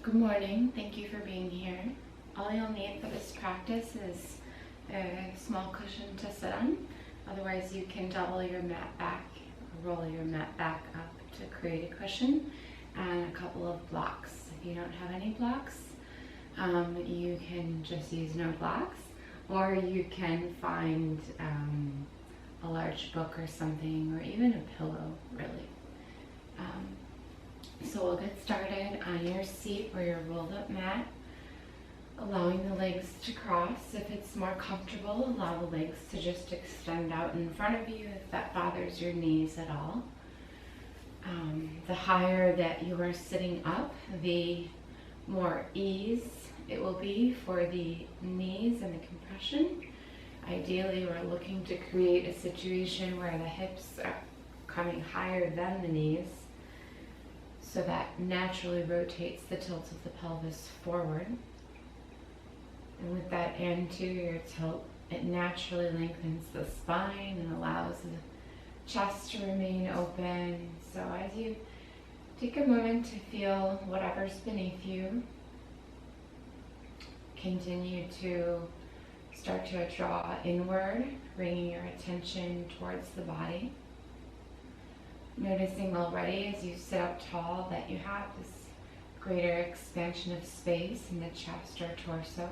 Good morning. Thank you for being here. All you'll need for this practice is a small cushion to sit on. Otherwise, you can double your mat back, roll your mat back up to create a cushion, and a couple of blocks. If you don't have any blocks, you can just use no blocks, or you can find a large book or something, or even a pillow, really. So we'll get started on your seat or your rolled up mat, allowing the legs to cross. If it's more comfortable, allow the legs to just extend out in front of you if that bothers your knees at all. The higher that you are sitting up, the more ease it will be for the knees and the compression. Ideally, we're looking to create a situation where the hips are coming higher than the knees, so that naturally rotates the tilt of the pelvis forward. And with that anterior tilt, it naturally lengthens the spine and allows the chest to remain open. So as you take a moment to feel whatever's beneath you, continue to start to draw inward, bringing your attention towards the body. Noticing already as you sit up tall that you have this greater expansion of space in the chest or torso.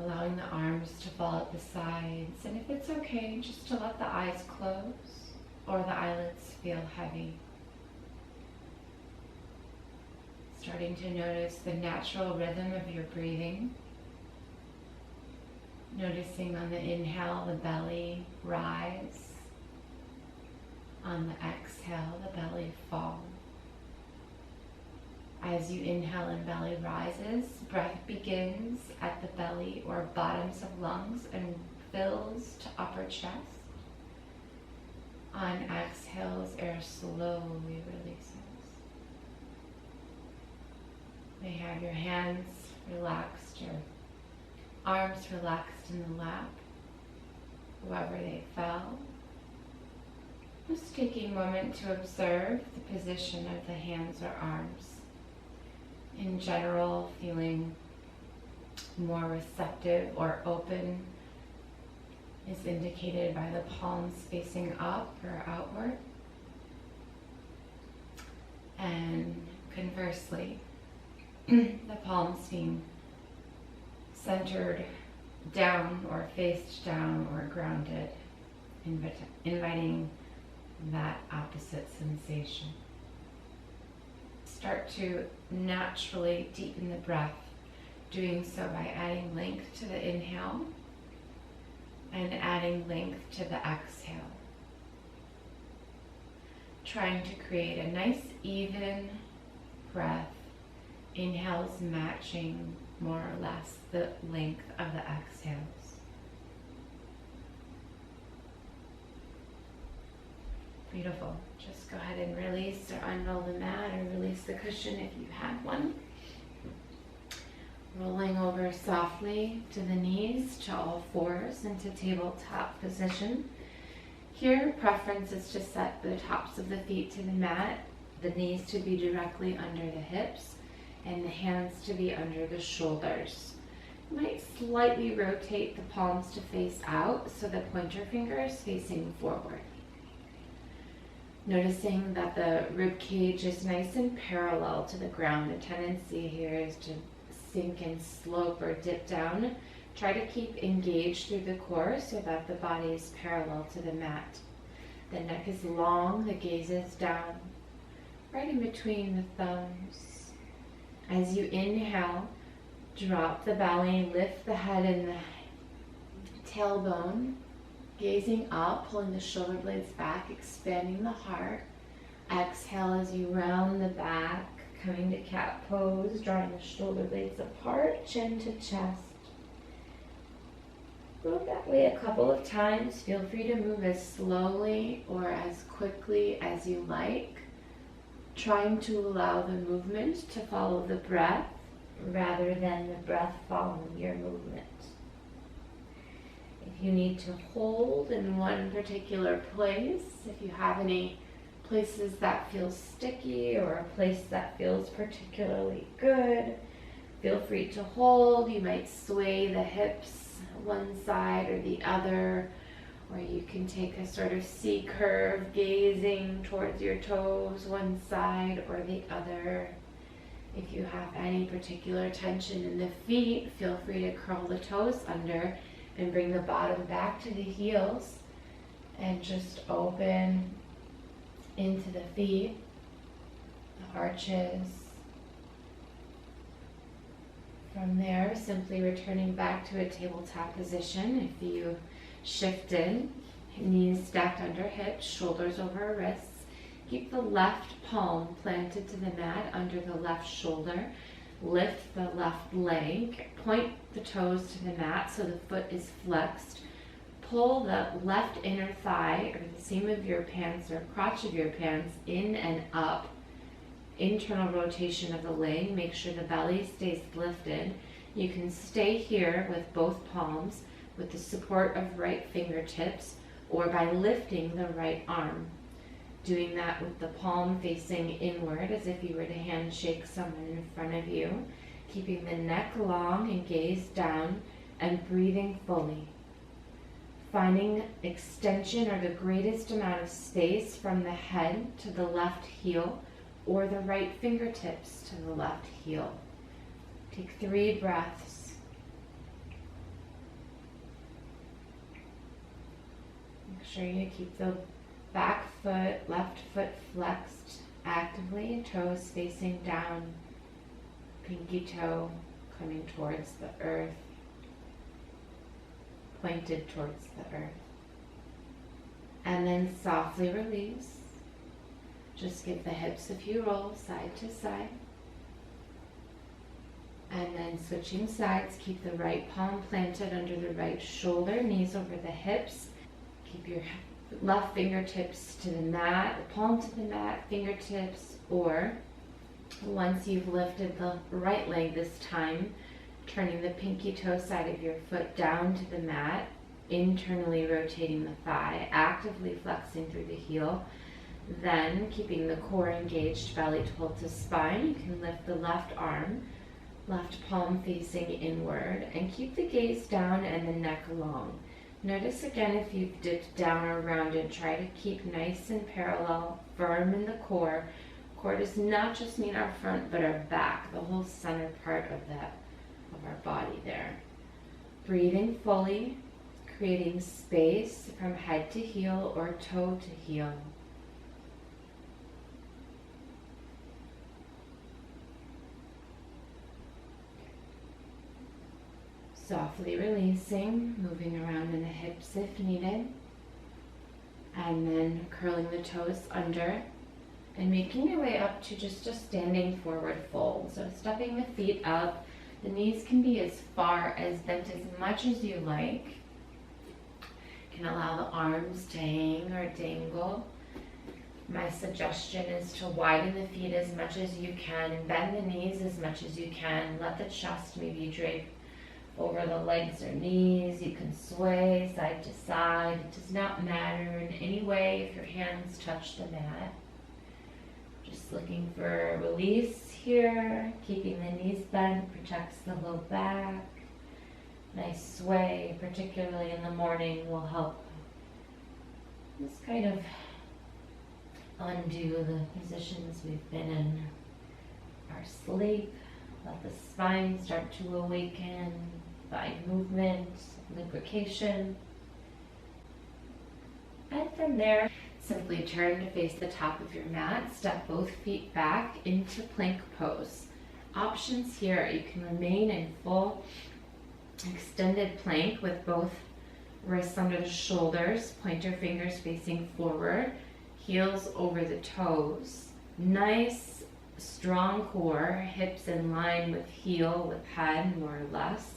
Allowing the arms to fall at the sides, and if it's okay, just to let the eyes close or the eyelids feel heavy. Starting to notice the natural rhythm of your breathing. Noticing on the inhale, the belly rise. On the exhale, the belly falls. As you inhale and belly rises, breath begins at the belly or bottoms of lungs and fills to upper chest. On exhales, air slowly releases. You may have your hands relaxed, your arms relaxed in the lap, wherever they fell. Just taking a moment to observe the position of the hands or arms. In general, feeling more receptive or open is indicated by the palms facing up or outward. And conversely, the palms being centered down or faced down or grounded, inviting that opposite sensation. Start to naturally deepen the breath, doing so by adding length to the inhale and adding length to the exhale. Trying to create a nice even breath, inhales matching more or less the length of the exhales. Beautiful. Just go ahead and release or unroll the mat or release the cushion if you have one. Rolling over softly to the knees, to all fours, into tabletop position. Here, preference is to set the tops of the feet to the mat, the knees to be directly under the hips, and the hands to be under the shoulders. You might slightly rotate the palms to face out so the pointer finger is facing forward. Noticing that the rib cage is nice and parallel to the ground. The tendency here is to sink and slope or dip down. Try to keep engaged through the core so that the body is parallel to the mat. The neck is long, the gaze is down, right in between the thumbs. As you inhale, drop the belly, lift the head and the tailbone. Gazing up, pulling the shoulder blades back, expanding the heart. Exhale as you round the back, coming to cat pose, drawing the shoulder blades apart, chin to chest. Move that way a couple of times. Feel free to move as slowly or as quickly as you like, trying to allow the movement to follow the breath rather than the breath following your movement. If you need to hold in one particular place, if you have any places that feel sticky or a place that feels particularly good. Feel free to hold. You might sway the hips one side or the other, or you can take a sort of C curve, gazing towards your toes one side or the other. If you have any particular tension in the feet, feel free to curl the toes under and bring the bottom back to the heels and just open into the feet, the arches. From there, simply returning back to a tabletop position. If you shifted, knees stacked under hips, shoulders over wrists. Keep the left palm planted to the mat under the left shoulder. Lift the left leg. Point the toes to the mat so the foot is flexed. Pull the left inner thigh or the seam of your pants or crotch of your pants in and up. Internal rotation of the leg. Make sure the belly stays lifted. You can stay here with both palms with the support of right fingertips or by lifting the right arm. Doing that with the palm facing inward as if you were to handshake someone in front of you. Keeping the neck long and gaze down and breathing fully. Finding extension or the greatest amount of space from the head to the left heel or the right fingertips to the left heel. Take 3 breaths. Make sure you keep the back foot, left foot flexed actively, toes facing down, pinky toe coming towards the earth, pointed towards the earth. And then softly release. Just give the hips a few rolls side to side. And then switching sides, keep the right palm planted under the right shoulder, knees over the hips. Keep your left fingertips to the mat, the palm to the mat, fingertips, or once you've lifted the right leg this time, turning the pinky toe side of your foot down to the mat, internally rotating the thigh, actively flexing through the heel. Then, keeping the core engaged, belly towards the spine, you can lift the left arm, left palm facing inward, and keep the gaze down and the neck long. Notice again if you've dipped down or rounded, try to keep nice and parallel, firm in the core. Core does not just mean our front, but our back, the whole center part of our body there. Breathing fully, creating space from head to heel or toe to heel. Softly releasing, moving around in the hips if needed, and then curling the toes under and making your way up to just a standing forward fold. So stepping the feet up, the knees can be as far as bent as much as you like. You can allow the arms to hang or dangle. My suggestion is to widen the feet as much as you can, bend the knees as much as you can, let the chest maybe drape over the legs or knees. You can sway side to side. It does not matter in any way if your hands touch the mat. Just looking for release here. Keeping the knees bent protects the low back. Nice sway, particularly in the morning, will help just kind of undo the positions we've been in our sleep. Let the spine start to awaken by movement, lubrication. And from there, simply turn to face the top of your mat. Step both feet back into plank pose. Options here, you can remain in full extended plank with both wrists under the shoulders, pointer fingers facing forward, heels over the toes. Nice, strong core, hips in line with heel, with head more or less.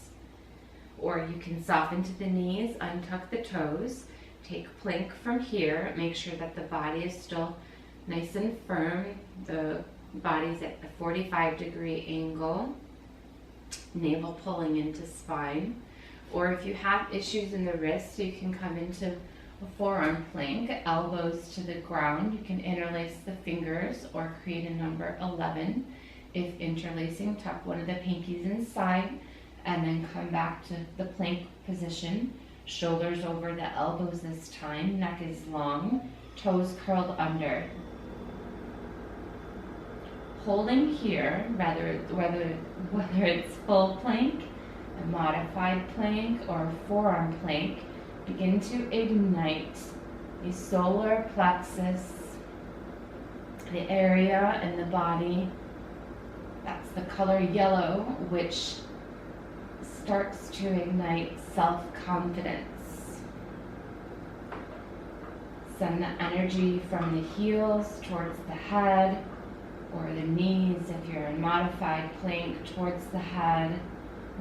Or you can soften to the knees, untuck the toes, take plank from here, make sure that the body is still nice and firm. The body's at a 45-degree angle, navel pulling into spine. Or if you have issues in the wrists, you can come into A forearm plank, elbows to the ground. You can interlace the fingers or create a number 11. If interlacing, tuck one of the pinkies inside and then come back to the plank position. Shoulders over the elbows this time, neck is long, toes curled under. Holding here, whether it's full plank, a modified plank, or a forearm plank, begin to ignite the solar plexus, the area in the body. That's the color yellow, which starts to ignite self-confidence. Send the energy from the heels towards the head, or the knees if you're in modified plank towards the head.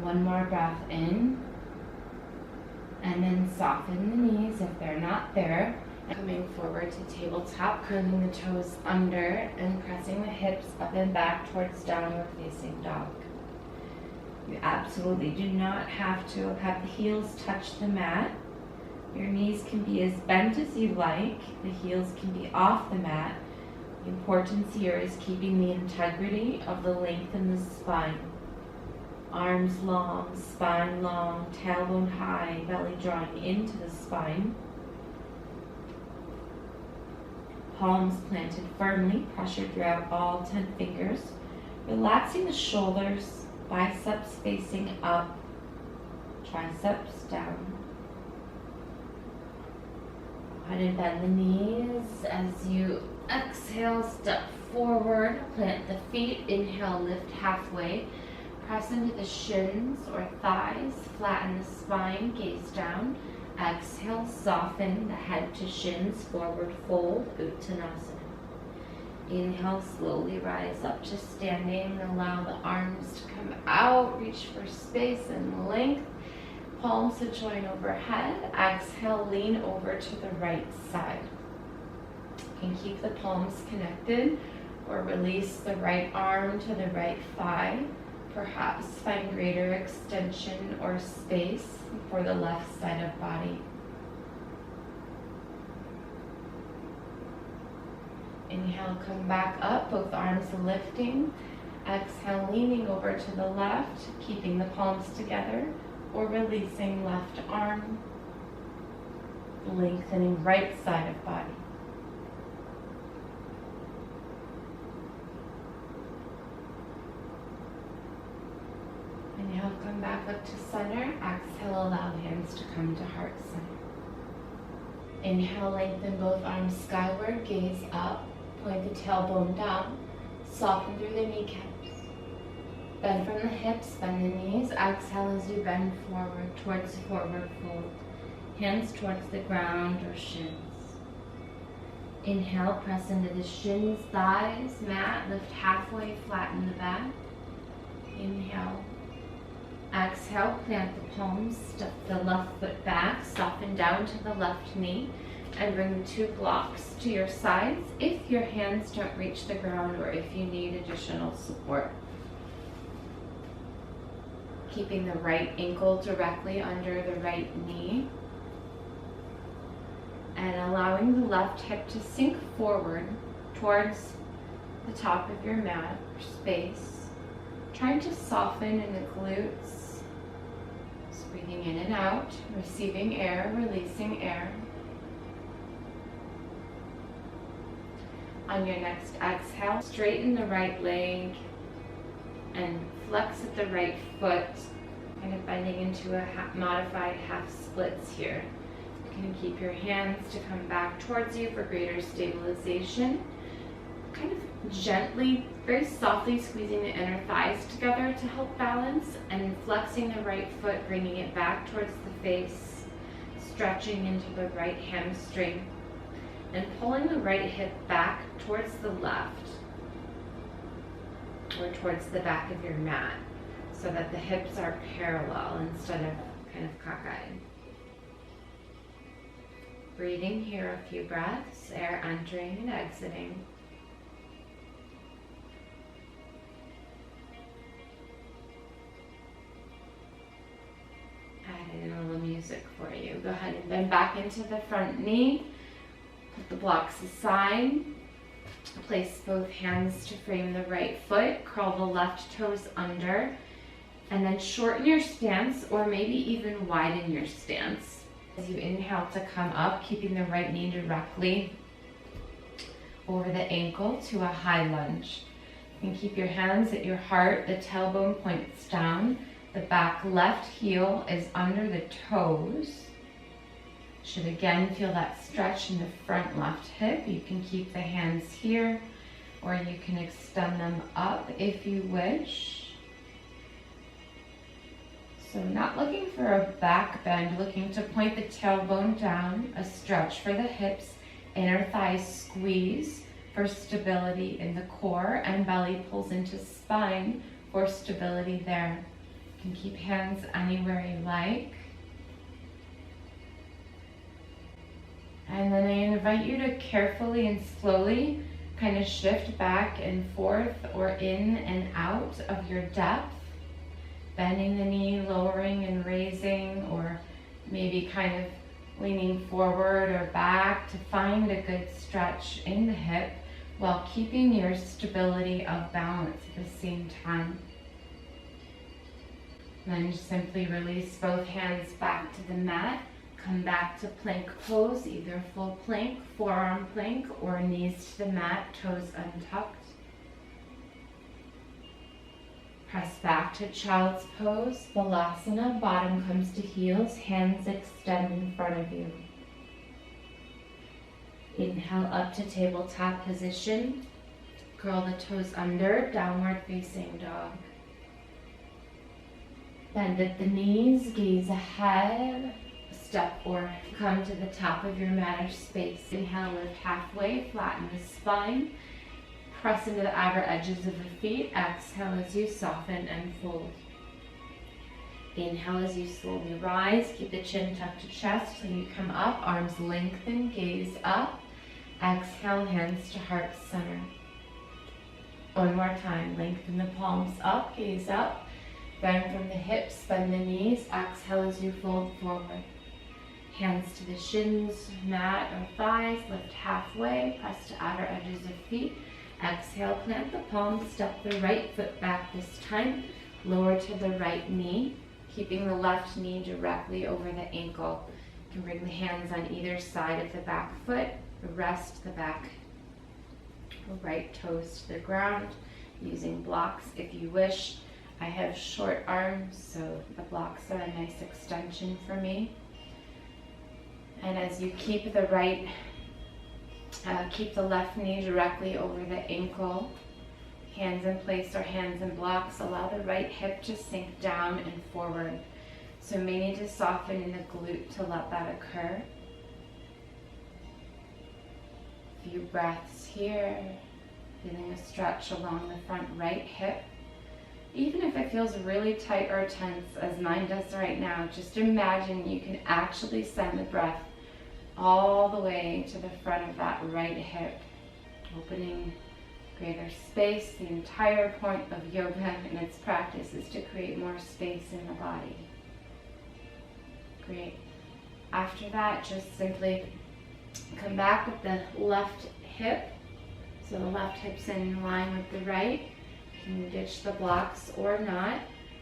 One more breath in, and then soften the knees if they're not there. Coming forward to tabletop, curling the toes under and pressing the hips up and back towards downward facing dog. You absolutely do not have to have the heels touch the mat. Your knees can be as bent as you like. The heels can be off the mat. The importance here is keeping the integrity of the length in the spine. Arms long, spine long, tailbone high, belly drawing into the spine. Palms planted firmly, pressure throughout all 10 fingers. Relaxing the shoulders, biceps facing up, triceps down. Go ahead and bend the knees as you exhale, step forward, plant the feet, inhale, lift halfway. Press into the shins or thighs, flatten the spine, gaze down. Exhale, soften the head to shins, forward fold, Uttanasana. Inhale, slowly rise up to standing. Allow the arms to come out, reach for space and length. Palms to join overhead. Exhale, lean over to the right side. You can keep the palms connected or release the right arm to the right thigh. Perhaps find greater extension or space for the left side of body. Inhale, come back up, both arms lifting. Exhale, leaning over to the left, keeping the palms together, or releasing left arm, lengthening right side of body. Inhale, come back up to center. Exhale, allow the hands to come to heart center. Inhale, lengthen both arms skyward, gaze up, point the tailbone down, soften through the kneecaps. Bend from the hips, bend the knees. Exhale as you bend forward towards forward fold. Hands towards the ground or shins. Inhale, press into the shins, thighs, mat, lift halfway, flatten the back. Inhale. Exhale, plant the palms, step the left foot back, soften down to the left knee, and bring the two blocks to your sides if your hands don't reach the ground or if you need additional support. Keeping the right ankle directly under the right knee, and allowing the left hip to sink forward towards the top of your mat or space. Trying to soften in the glutes, just breathing in and out, receiving air, releasing air. On your next exhale, straighten the right leg and flex at the right foot, kind of bending into a modified half splits here. You can keep your hands to come back towards you for greater stabilization. Kind of gently, very softly squeezing the inner thighs together to help balance, and flexing the right foot, bringing it back towards the face, stretching into the right hamstring, and pulling the right hip back towards the left or towards the back of your mat so that the hips are parallel instead of kind of cockeyed. Breathing here a few breaths, air entering and exiting. Add in a little music for you. Go ahead and Then back into the front knee. Put the blocks aside. Place both hands to frame the right foot. Curl the left toes under. And then shorten your stance, or maybe even widen your stance. As you inhale to come up, keeping the right knee directly over the ankle to a high lunge. You can keep your hands at your heart, the tailbone points down, the back left heel is under the toes. Should again feel that stretch in the front left hip. You can keep the hands here, or you can extend them up if you wish. So not looking for a back bend, looking to point the tailbone down, a stretch for the hips, inner thighs squeeze for stability in the core, and belly pulls into spine for stability there. You can keep hands anywhere you like. And then I invite you to carefully and slowly kind of shift back and forth or in and out of your depth. Bending the knee, lowering and raising, or maybe kind of leaning forward or back to find a good stretch in the hip while keeping your stability of balance at the same time. Then simply release both hands back to the mat. Come back to plank pose, either full plank, forearm plank, or knees to the mat, toes untucked. Press back to child's pose, balasana, bottom comes to heels, hands extend in front of you. Inhale up to tabletop position. Curl the toes under, downward facing dog. Bend at the knees, gaze ahead, step or come to the top of your mat or space. Inhale, lift halfway, flatten the spine. Press into the outer edges of the feet. Exhale as you soften and fold. Inhale as you slowly rise. Keep the chin tucked to chest. When you come up, arms lengthen, gaze up. Exhale, hands to heart center. One more time. Lengthen the palms up, gaze up. Bend from the hips, bend the knees. Exhale as you fold forward. Hands to the shins, mat or thighs. Lift halfway. Press to outer edges of feet. Exhale, plant the palms, step the right foot back this time, lower to the right knee, keeping the left knee directly over the ankle. You can bring the hands on either side of the back foot, rest the back right toes to the ground, using blocks if you wish. I have short arms, so the blocks are a nice extension for me. And as you keep the keep the left knee directly over the ankle, hands in place or hands in blocks. Allow the right hip to sink down and forward. So may need to soften in the glute to let that occur. A few breaths here, feeling a stretch along the front right hip. Even if it feels really tight or tense, as mine does right now, just imagine you can actually send the breath all the way to the front of that right hip, opening greater space. The entire point of yoga and its practice is to create more space in the body. Great. After that, just simply come back with the left hip. So the left hip's in line with the right. You can ditch the blocks or not.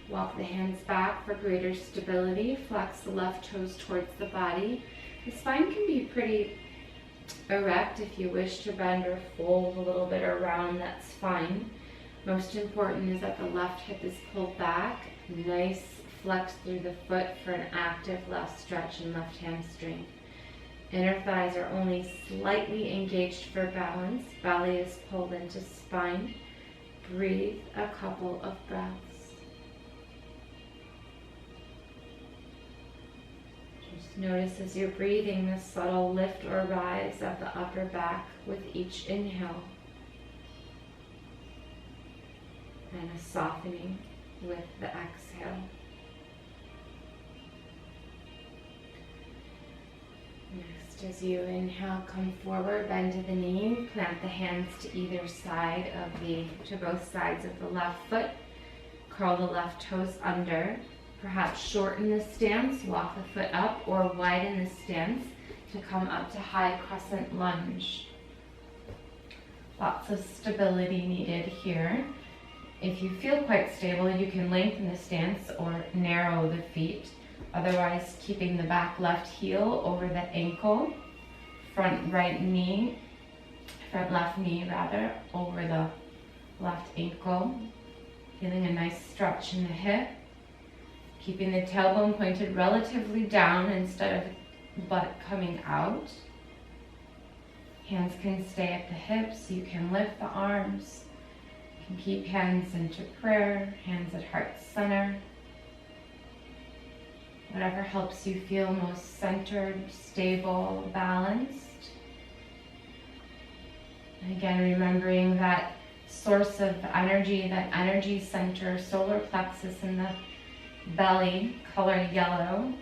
Walk the hands back for greater stability. Flex the left toes towards the body. The spine can be pretty erect. If you wish to bend or fold a little bit around, that's fine. Most important is that the left hip is pulled back. Nice flex through the foot for an active left stretch and left hamstring. Inner thighs are only slightly engaged for balance. Belly is pulled into spine. Breathe a couple of breaths. Notice as you're breathing the subtle lift or rise of the upper back with each inhale, and a softening with the exhale. Next, as you inhale, come forward, bend to the knee, plant the hands to either side of to both sides of the left foot, curl the left toes under. Perhaps shorten the stance, walk the foot up, or widen the stance to come up to high crescent lunge. Lots of stability needed here. If you feel quite stable, you can lengthen the stance or narrow the feet. Otherwise, keeping the back left heel over the ankle, front left knee rather, over the left ankle. Feeling a nice stretch in the hip. Keeping the tailbone pointed relatively down instead of butt coming out. Hands can stay at the hips. You can lift the arms. You can keep hands into prayer, hands at heart center. Whatever helps you feel most centered, stable, balanced. And again, remembering that source of energy, that energy center, solar plexus in the belly, color yellow,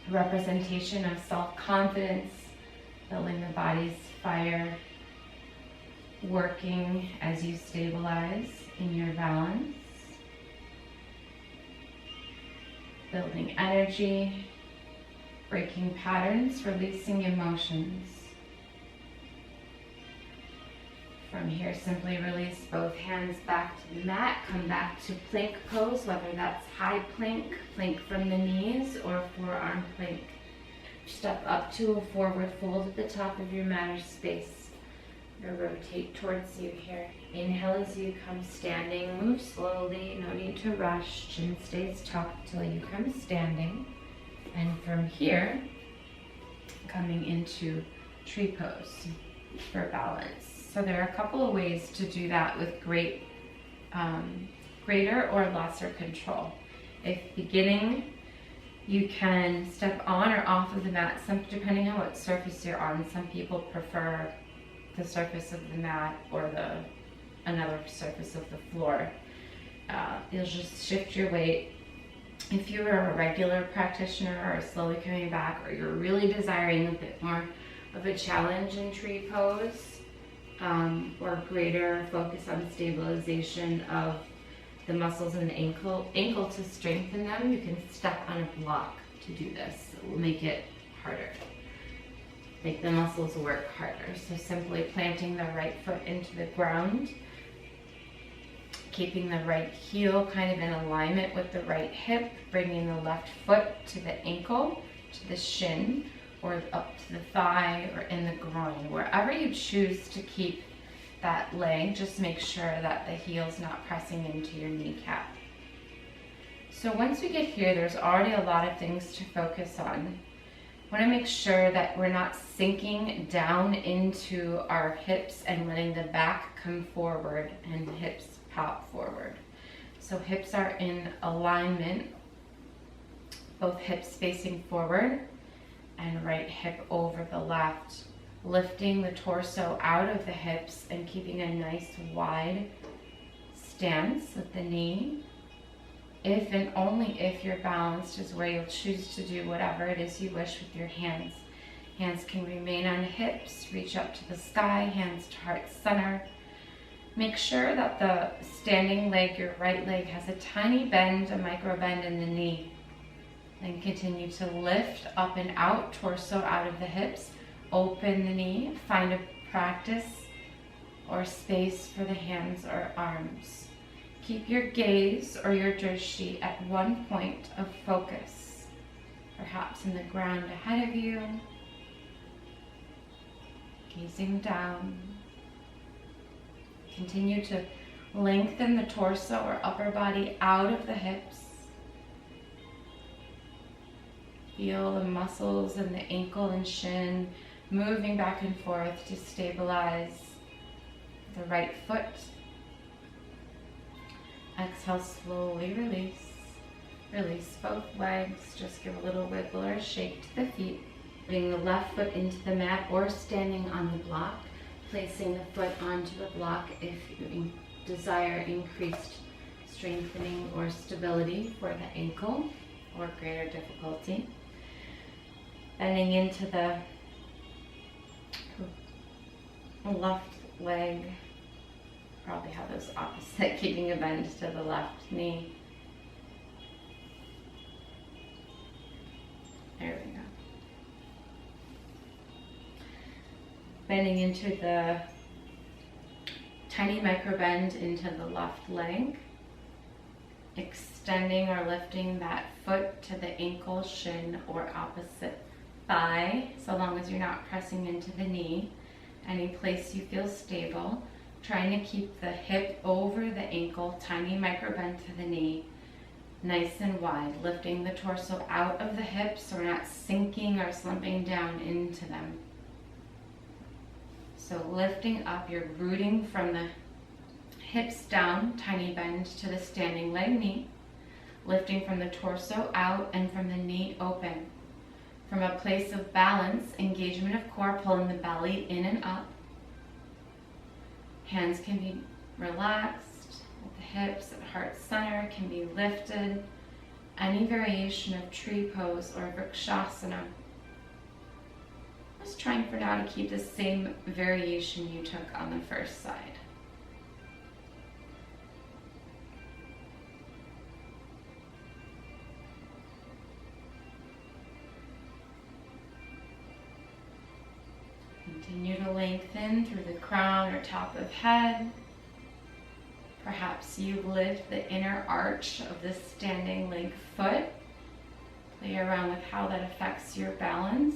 representation of self-confidence, building the body's fire, working as you stabilize in your balance, building energy, breaking patterns, releasing emotions. From here, simply release both hands back to the mat. Come back to plank pose, whether that's high plank, plank from the knees, or forearm plank. Step up to a forward fold at the top of your mat or space. Or rotate towards you here. Inhale as you come standing. Move slowly, no need to rush. Chin stays tucked till you come standing. And from here, coming into tree pose for balance. So there are a couple of ways to do that with greater or lesser control. If beginning, you can step on or off of the mat, depending on what surface you're on. Some people prefer the surface of the mat or another surface of the floor. You'll just shift your weight. If you're a regular practitioner or slowly coming back, or you're really desiring a bit more of a challenge in tree pose, or greater focus on stabilization of the muscles in the ankle to strengthen them, you can step on a block to do this. It will make it harder, make the muscles work harder. So simply planting the right foot into the ground, keeping the right heel kind of in alignment with the right hip, bringing the left foot to the ankle, to the shin, or up to the thigh or in the groin. Wherever you choose to keep that leg, just make sure that the heel's not pressing into your kneecap. So once we get here, there's already a lot of things to focus on. I want to make sure that we're not sinking down into our hips and letting the back come forward and the hips pop forward. So hips are in alignment, both hips facing forward and right hip over the left, lifting the torso out of the hips and keeping a nice wide stance with the knee. If and only if you're balanced is where you'll choose to do whatever it is you wish with your hands. Hands can remain on hips, reach up to the sky, hands to heart center. Make sure that the standing leg, your right leg, has a tiny bend, a micro bend in the knee. Then continue to lift up and out, torso out of the hips. Open the knee, find a practice or space for the hands or arms. Keep your gaze or your drishti at one point of focus, perhaps in the ground ahead of you, gazing down. Continue to lengthen the torso or upper body out of the hips. Feel the muscles in the ankle and shin moving back and forth to stabilize the right foot. Exhale, slowly release. Release both legs. Just give a little wiggle or shake to the feet. Putting the left foot into the mat or standing on the block. Placing the foot onto the block if you desire increased strengthening or stability for the ankle or greater difficulty. Bending into the left leg, probably have those opposite, keeping a bend to the left knee. There we go. Bending into the tiny micro bend into the left leg. Extending or lifting that foot to the ankle, shin, or opposite thigh, so long as you're not pressing into the knee. Any place you feel stable. Trying to keep the hip over the ankle, tiny micro bend to the knee, nice and wide, lifting the torso out of the hips so we're not sinking or slumping down into them. So lifting up, you're rooting from the hips down, tiny bend to the standing leg knee, lifting from the torso out and from the knee open. From a place of balance, engagement of core, pulling the belly in and up. Hands can be relaxed at the hips, at heart center, can be lifted. Any variation of tree pose or vrikshasana. Just trying for now to keep the same variation you took on the first side. Continue to lengthen through the crown or top of head. Perhaps you lift the inner arch of the standing leg foot. Play around with how that affects your balance.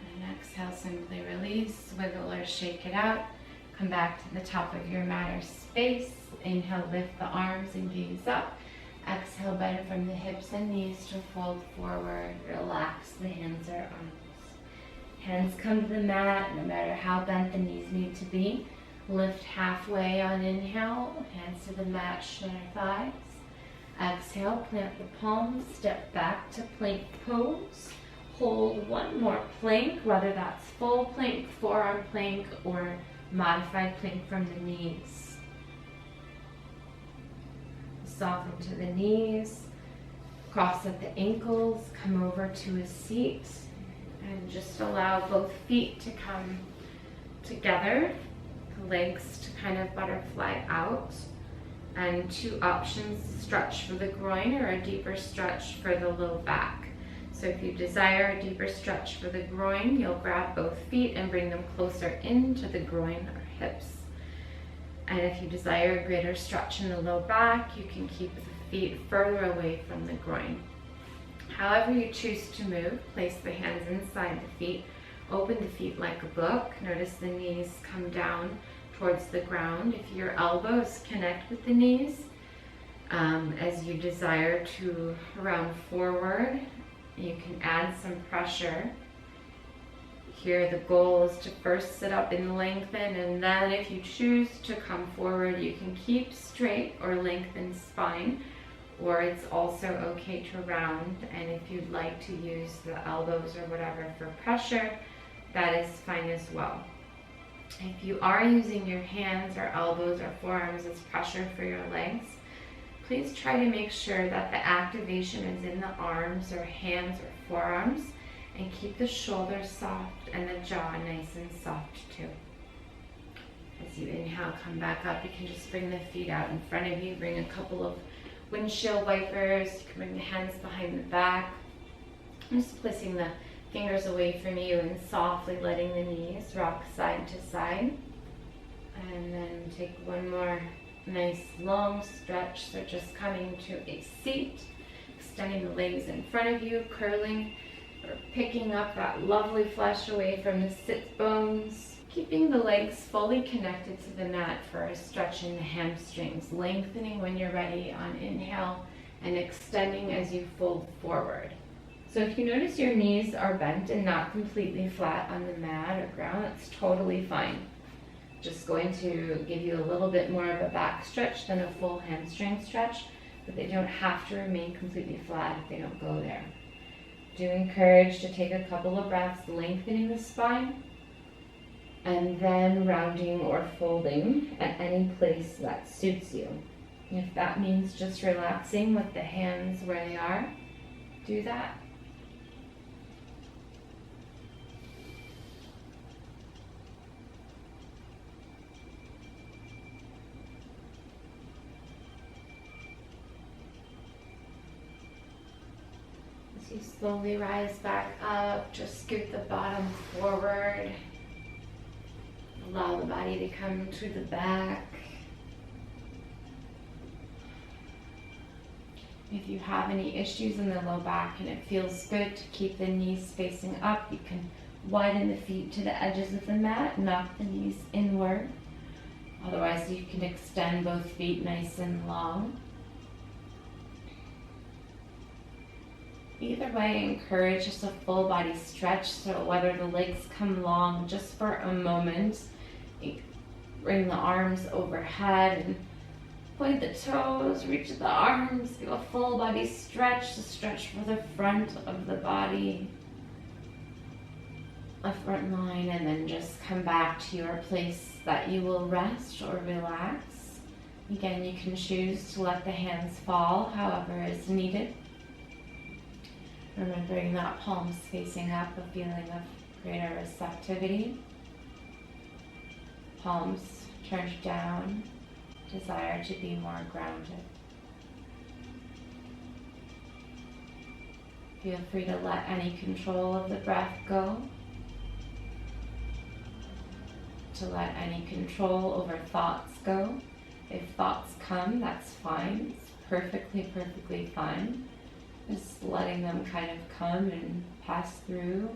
And exhale, simply release, wiggle or shake it out. Come back to the top of your mat or space. Inhale, lift the arms and gaze up. Exhale, bend from the hips and knees to fold forward. Relax the hands or arms. Hands come to the mat, no matter how bent the knees need to be. Lift halfway on inhale, hands to the mat, shin or thighs. Exhale, plant the palms, step back to plank pose. Hold one more plank, whether that's full plank, forearm plank, or modified plank from the knees. Soften to the knees, cross at the ankles, come over to a seat, and just allow both feet to come together, the legs to kind of butterfly out, and two options, stretch for the groin or a deeper stretch for the low back. So if you desire a deeper stretch for the groin, you'll grab both feet and bring them closer into the groin or hips. And if you desire a greater stretch in the low back, you can keep the feet further away from the groin. However you choose to move, place the hands inside the feet, open the feet like a book. Notice the knees come down towards the ground. If your elbows connect with the knees, as you desire to round forward, you can add some pressure. Here the goal is to first sit up and lengthen, and then if you choose to come forward, you can keep straight or lengthen spine, or it's also okay to round, and if you'd like to use the elbows or whatever for pressure, that is fine as well. If you are using your hands or elbows or forearms as pressure for your legs, please try to make sure that the activation is in the arms or hands or forearms, and keep the shoulders soft and the jaw nice and soft too. As you inhale, come back up. You can just bring the feet out in front of you. Bring a couple of windshield wipers. You can bring the hands behind the back. I'm just placing the fingers away from you and softly letting the knees rock side to side. And then take one more nice long stretch. So just coming to a seat, extending the legs in front of you, curling or picking up that lovely flesh away from the sit bones, keeping the legs fully connected to the mat for a stretch in the hamstrings, lengthening when you're ready on inhale and extending as you fold forward. So if you notice your knees are bent and not completely flat on the mat or ground, that's totally fine. Just going to give you a little bit more of a back stretch than a full hamstring stretch, but they don't have to remain completely flat if they don't go there. Do encourage to take a couple of breaths, lengthening the spine, and then rounding or folding at any place that suits you. If that means just relaxing with the hands where they are, do that. As you slowly rise back up, just scoot the bottom forward. Allow the body to come to the back. If you have any issues in the low back and it feels good to keep the knees facing up, you can widen the feet to the edges of the mat, knock the knees inward. Otherwise, you can extend both feet nice and long. Either way, encourage just a full body stretch. So whether the legs come long just for a moment, bring the arms overhead and point the toes, reach the arms, give a full body stretch, to stretch for the front of the body, a front line, and then just come back to your place that you will rest or relax. Again, you can choose to let the hands fall however is needed. Remembering that palms facing up, a feeling of greater receptivity. Palms turned down, desire to be more grounded. Feel free to let any control of the breath go. To let any control over thoughts go. If thoughts come, that's fine. It's perfectly fine. Just letting them kind of come and pass through.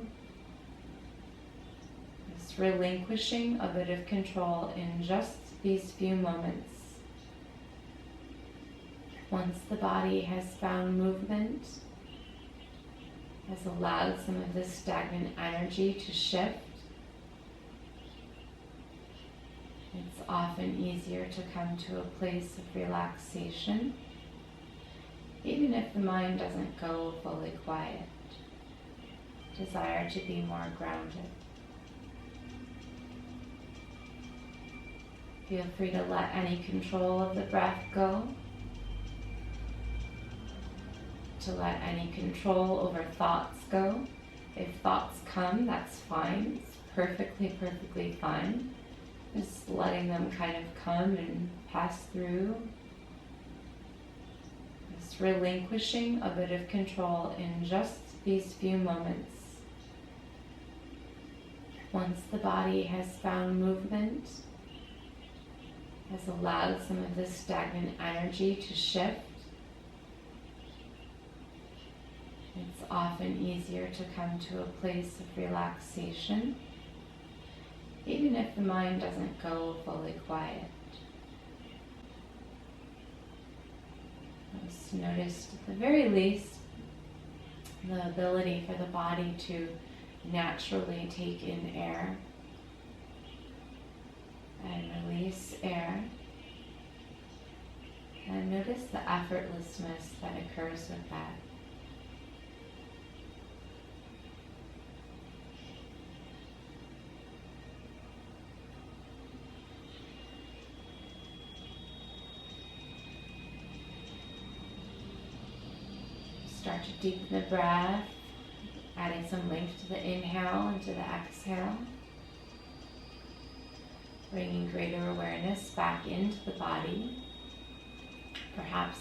Just relinquishing a bit of control in just these few moments. Once the body has found movement, has allowed some of this stagnant energy to shift, it's often easier to come to a place of relaxation, even if the mind doesn't go fully quiet. Desire to be more grounded. Feel free to let any control of the breath go. To let any control over thoughts go. If thoughts come, that's fine. It's perfectly fine. Just letting them kind of come and pass through. Just relinquishing a bit of control in just these few moments. Once the body has found movement, has allowed some of this stagnant energy to shift, it's often easier to come to a place of relaxation, even if the mind doesn't go fully quiet. Just notice, at the very least, the ability for the body to naturally take in air and release air. And notice the effortlessness that occurs with that. Start to deepen the breath, adding some length to the inhale and to the exhale. Bringing greater awareness back into the body. Perhaps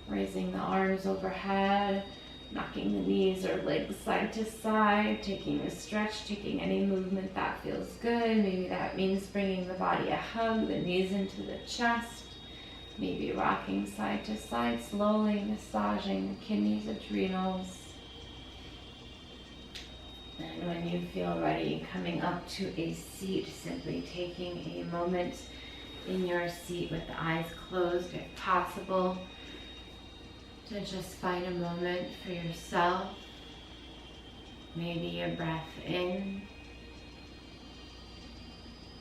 raising the arms overhead, knocking the knees or legs side to side, taking a stretch, taking any movement that feels good. Maybe that means bringing the body a hug, the knees into the chest. Maybe rocking side to side, slowly massaging the kidneys, adrenals. And when you feel ready, coming up to a seat, simply taking a moment in your seat with the eyes closed if possible, to just find a moment for yourself. Maybe a breath in,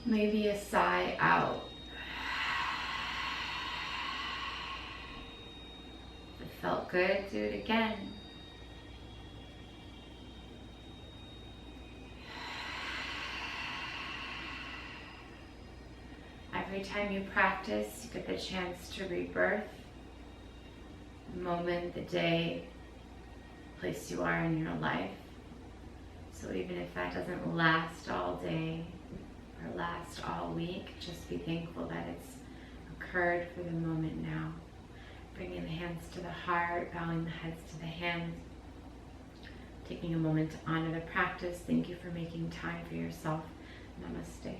maybe a sigh out. If it felt good, do it again. Every time you practice, you get the chance to rebirth. The moment, the day, place you are in your life. So even if that doesn't last all day or last all week, just be thankful that it's occurred for the moment now. Bringing the hands to the heart, bowing the heads to the hands. taking a moment to honor the practice. Thank you for making time for yourself. Namaste.